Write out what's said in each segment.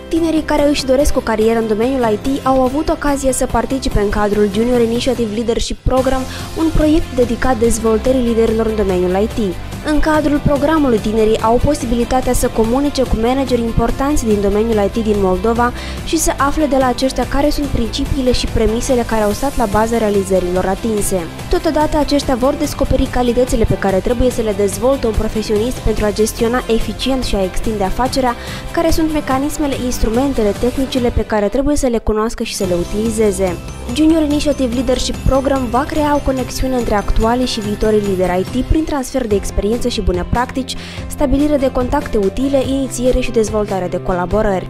Tinerii care își doresc o carieră în domeniul IT au avut ocazia să participe în cadrul Junior Initiative Leadership Program, un proiect dedicat dezvoltării liderilor în domeniul IT. În cadrul programului, tinerii au posibilitatea să comunice cu manageri importanți din domeniul IT din Moldova și să afle de la aceștia care sunt principiile și premisele care au stat la baza realizărilor atinse. Totodată, aceștia vor descoperi calitățile pe care trebuie să le dezvolte un profesionist pentru a gestiona eficient și a extinde afacerea, care sunt mecanismele, instrumentele, tehnicile pe care trebuie să le cunoască și să le utilizeze. Junior Initiative Leadership Program va crea o conexiune între actualii și viitorii lideri IT prin transfer de experiență și bune practici, stabilire de contacte utile, inițiere și dezvoltare de colaborări.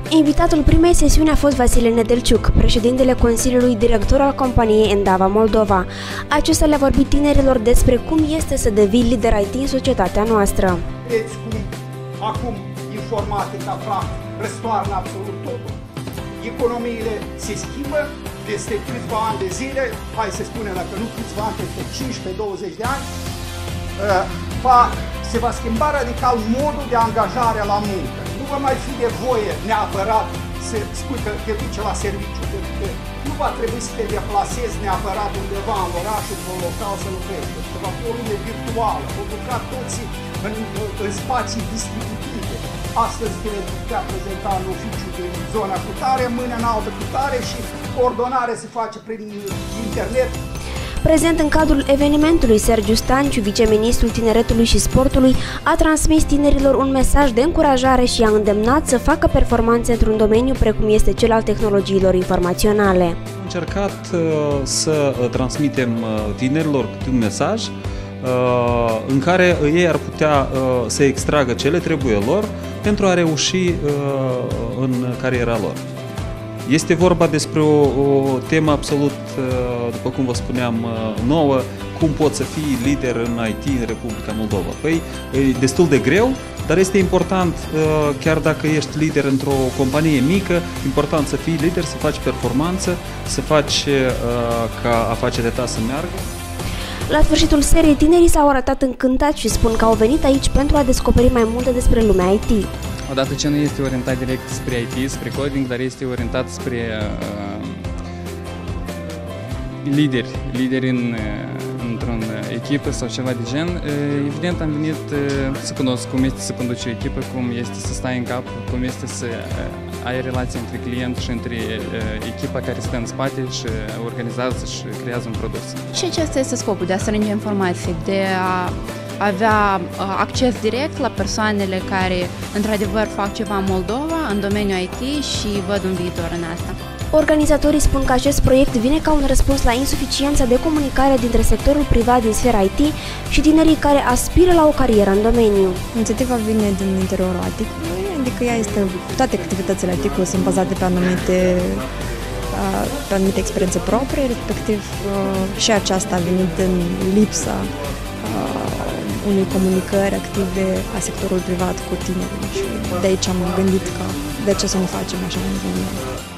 Invitatul primei sesiuni a fost Vasile Nedelciuc, președintele Consiliului Director al companiei Endava Moldova. Acesta le-a vorbit tinerilor despre cum este să devii lider IT în societatea noastră. Vedeți cum acum informatica răstoarnă absolut totul. Economiile se schimbă peste câțiva ani de zile, hai să spunem, dacă nu câțiva ani, peste 15-20 de ani, se va schimba radical modul de angajare la muncă. Nu va mai fi nevoie neapărat să spui că te duce la serviciu, că nu va trebui să te deplasezi neapărat undeva în oraș, într-un local să lucrezi. Va fi o lume virtuală, vor lucra toți în spații distributive. Astăzi te putea prezenta în oficiu din zona cutare, mâine în altă cutare și coordonare se face prin internet. Prezent în cadrul evenimentului, Sergiu Stanciu, viceministrul Tineretului și Sportului, a transmis tinerilor un mesaj de încurajare și i-a îndemnat să facă performanțe într-un domeniu precum este cel al tehnologiilor informaționale. Am încercat să transmitem tinerilor un mesaj în care ei ar putea să extragă ce le trebuie lor pentru a reuși în cariera lor. Este vorba despre o temă absolut, după cum vă spuneam, nouă, cum poți să fii lider în IT în Republica Moldova. Păi, e destul de greu, dar este important, chiar dacă ești lider într-o companie mică, important să fii lider, să faci performanță, să faci ca afacerea ta să meargă. La sfârșitul seriei, tinerii s-au arătat încântați și spun că au venit aici pentru a descoperi mai multe despre lumea IT. Odată ce nu este orientat direct spre IT, spre coding, dar este orientat spre lideri într-o echipă sau ceva de gen, evident am venit să cunosc cum este să conduci o echipă, cum este să stai în cap, cum este să ai relație între client și între echipa care stă în spate și organizează și creează un produs. Și acesta este scopul, de a strânge informații, de a avea acces direct la persoanele care într-adevăr fac ceva în Moldova, în domeniul IT și văd un viitor în asta. Organizatorii spun că acest proiect vine ca un răspuns la insuficiența de comunicare dintre sectorul privat din sfera IT și tinerii care aspiră la o carieră în domeniu. Inițiativa vine din interiorul ATIC-ului, adică ea este, toate activitățile ATIC-ului sunt bazate pe anumite experiențe proprii, respectiv și aceasta a venit din lipsa unei comunicări active a sectorului privat cu tinerii și de aici am gândit că de ce să nu facem așa un eveniment.